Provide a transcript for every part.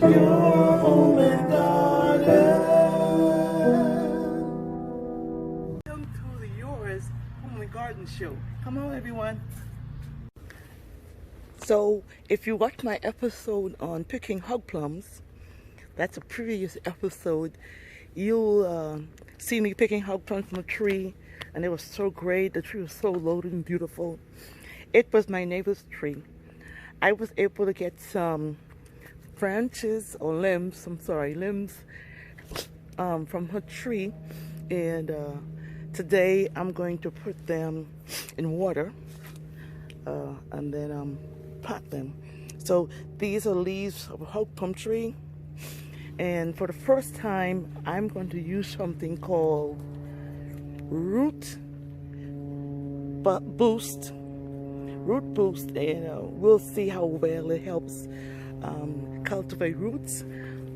Your home and garden. Welcome to the Yours Home and Garden Show. Come on, everyone. So, if you watched my episode on picking hog plums, that's a previous episode, you'll see me picking hog plums from a tree, and it was so great. The tree was so loaded and beautiful. It was my neighbor's tree. I was able to get some branches or limbs, limbs from her tree, and today I'm going to put them in water and then plant them. So these are leaves of a hog plum tree, and for the first time I'm going to use something called root boost, and we'll see how well it helps cultivate roots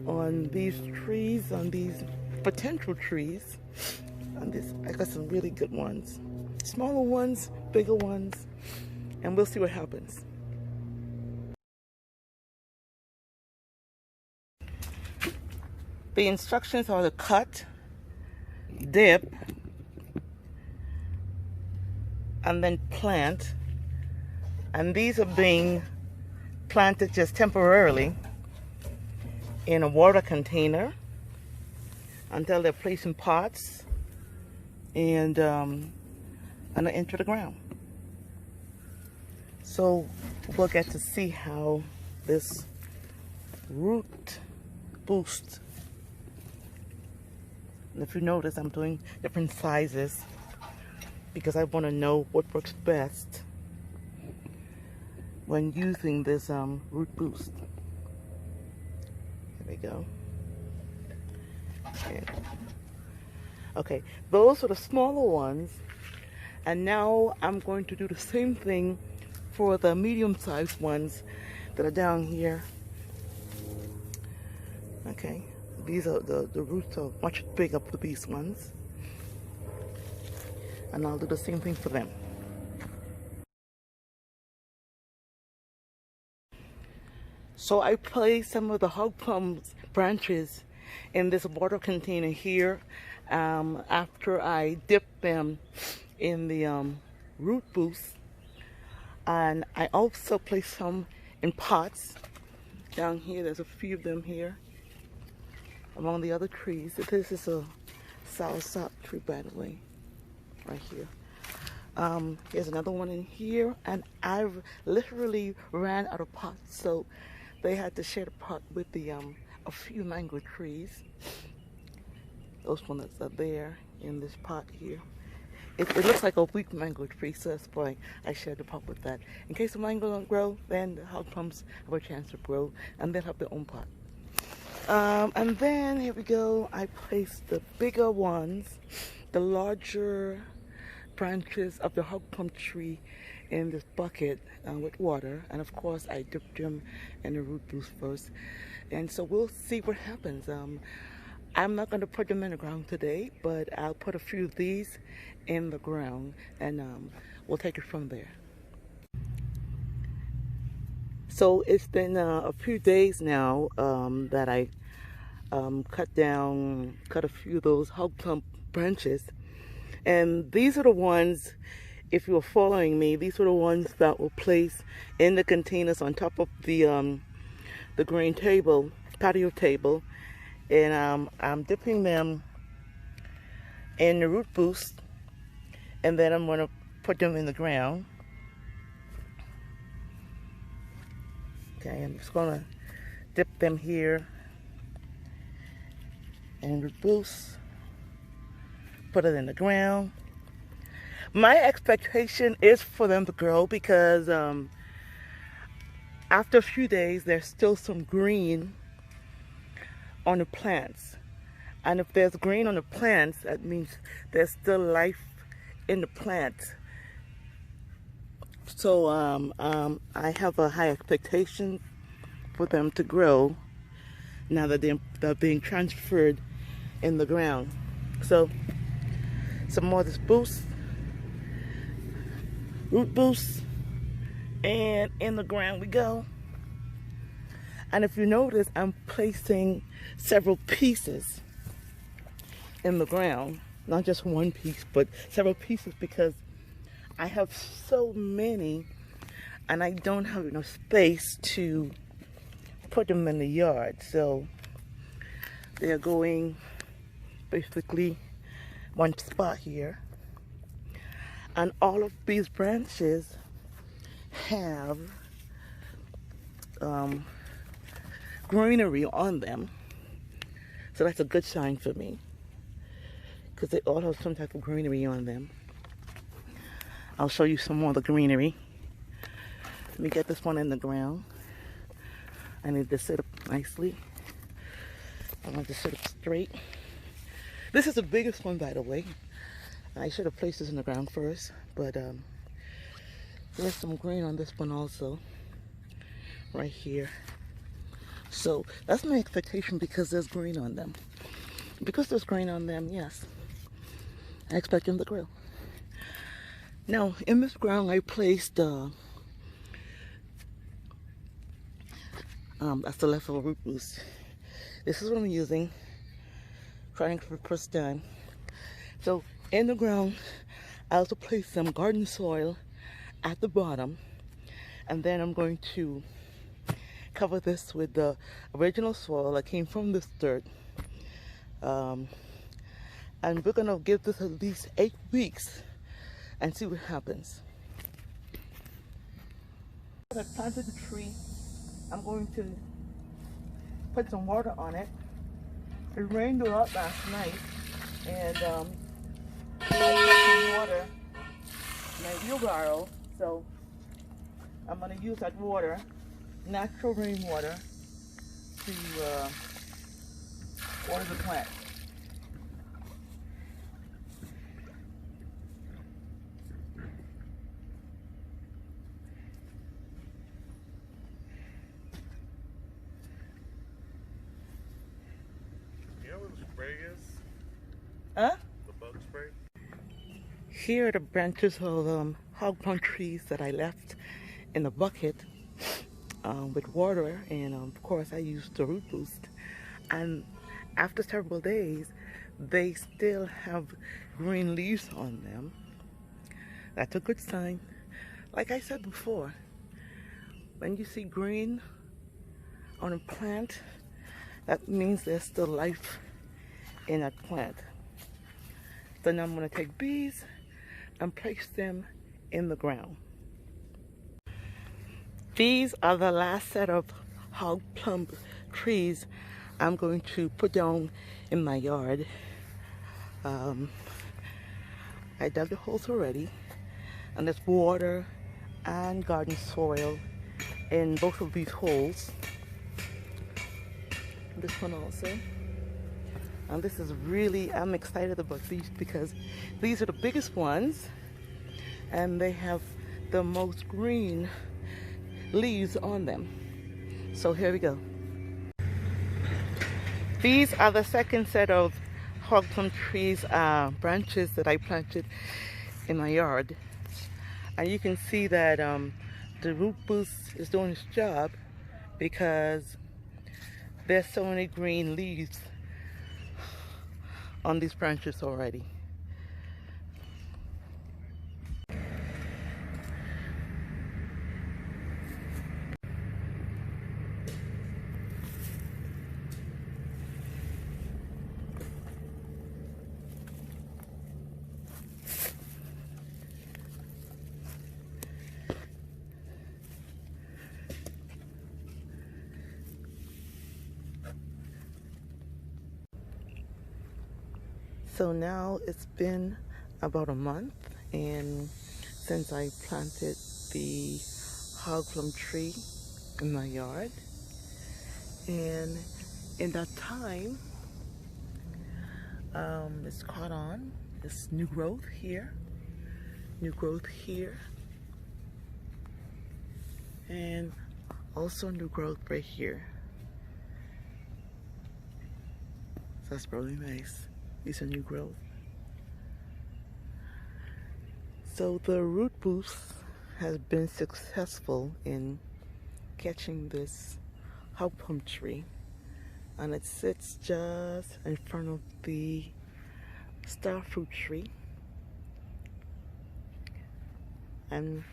on these trees, on these potential trees. And I got some really good ones, smaller ones, bigger ones, and we'll see what happens. The instructions are to cut, dip, and then plant. And these are being planted just temporarily in a water container until they're placed in pots and into the ground. So we'll get to see how this root boost. And if you notice, I'm doing different sizes because I want to know what works best when using this root boost. There we go. Okay, those are the smaller ones, and now I'm going to do the same thing for the medium-sized ones that are down here. Okay, these are the roots are much bigger for these ones, and I'll do the same thing for them. So I placed some of the hog plum branches in this water container here after I dipped them in the root boost, and I also placed some in pots down here. There's a few of them here among the other trees. This is a soursop tree, by the way, right here. Here's another one in here, and I've literally ran out of pots, so they had to share the pot with the a few mango trees. Those ones that are there in this pot here. It looks like a weak mango tree, so that's why I shared the pot with that. In case the mango don't grow, then the hog plums have a chance to grow, and they'll have their own pot. And then here we go. I placed the bigger ones, the larger branches of the hog plum tree in this bucket with water, and of course I dipped them in the root boost first, and so we'll see what happens. I'm not going to put them in the ground today, but I'll put a few of these in the ground, and we'll take it from there. So it's been a few days now that I cut a few of those hog plum branches, and these are the ones, if you were following me, these were the ones that were placed in the containers on top of the green table, patio table, and I'm dipping them in the root boost, and then I'm going to put them in the ground. Okay, I'm just going to dip them here and root boost, put it in the ground. My expectation is for them to grow because after a few days there's still some green on the plants, and if there's green on the plants, that means there's still life in the plants. So I have a high expectation for them to grow now that they're being transferred in the ground. So some more of this boost, root boost, and in the ground we go. And if you notice, I'm placing several pieces in the ground, not just one piece, but several pieces, because I have so many and I don't have enough space to put them in the yard. So they're going basically one spot here. And all of these branches have greenery on them. So that's a good sign for me, because they all have some type of greenery on them. I'll show you some more of the greenery. Let me get this one in the ground. I need to sit up nicely. I want to sit up straight. This is the biggest one, by the way. I should have placed this in the ground first, but there's some green on this one also, right here. So that's my expectation, because there's green on them. Because there's green on them, yes, I expect them to grow. Now, in this ground, I placed that's the leftover root boost. This is what I'm using, trying for the first time. So in the ground, I also placed some garden soil at the bottom, and then I'm going to cover this with the original soil that came from this dirt. And we're gonna give this at least 8 weeks and see what happens. I planted the tree. I'm going to put some water on it. It rained a lot last night, and I put some water in my wheelbarrow, so I'm going to use that water, natural rainwater, to water the plant. You know what the spray is? Huh? The bug spray? Here are the branches of hog plum trees that I left in the bucket with water, and of course I used the root boost. And after several days, they still have green leaves on them. That's a good sign. Like I said before, when you see green on a plant, that means there's still life in that plant. So now I'm going to take these and place them in the ground. These are the last set of hog plum trees I'm going to put down in my yard. I dug the holes already, and there's water and garden soil in both of these holes. This one also. And this is really, I'm excited about these because these are the biggest ones, and they have the most green leaves on them. So here we go. These are the second set of hog plum trees branches that I planted in my yard, and you can see that the root boost is doing its job because there's so many green leaves on these branches already. So now it's been about a month, and since I planted the hog plum tree in my yard, and in that time it's caught on. There's new growth here, and also new growth right here. So that's really nice. These are new growth. So the root boost has been successful in catching this hog plum tree, and it sits just in front of the star fruit tree. And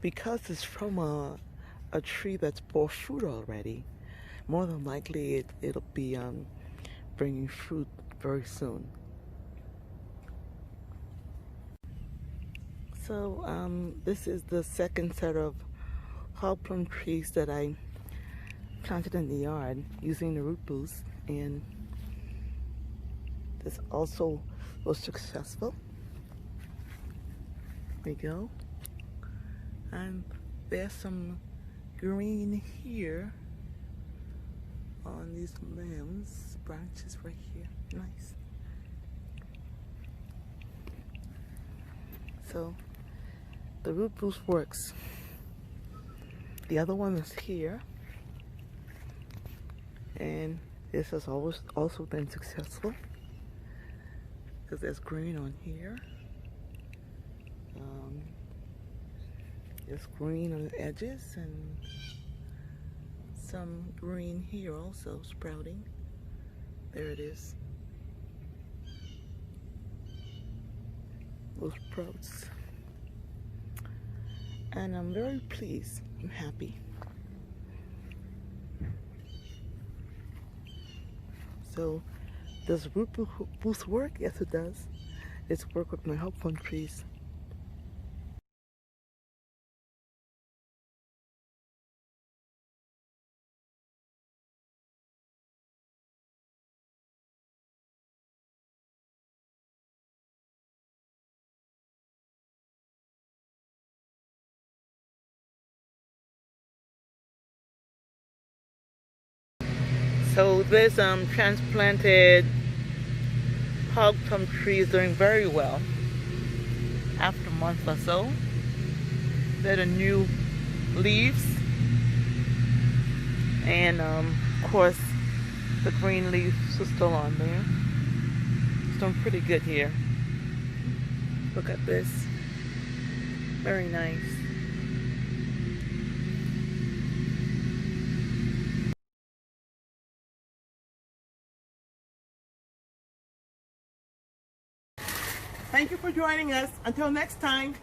because it's from a tree that's bore fruit already, more than likely it'll be bringing fruit very soon. So this is the second set of hog plum trees that I planted in the yard using the root boost, and this also was successful. There we go. And there's some green here on these limbs, branches right here. Nice. So the root boost works. The other one is here, and this has always also been successful because there's green on here. There's green on the edges and some green here also sprouting. There it is. Those sprouts. And I'm very pleased. I'm happy. So, does root boost work? Yes, it does. It's worked with my hog plum trees. So this transplanted hog plum tree is doing very well. After a month or so, there are new leaves, and of course the green leaves are still on there. It's doing pretty good here. Look at this. Very nice. Thank you for joining us. Until next time.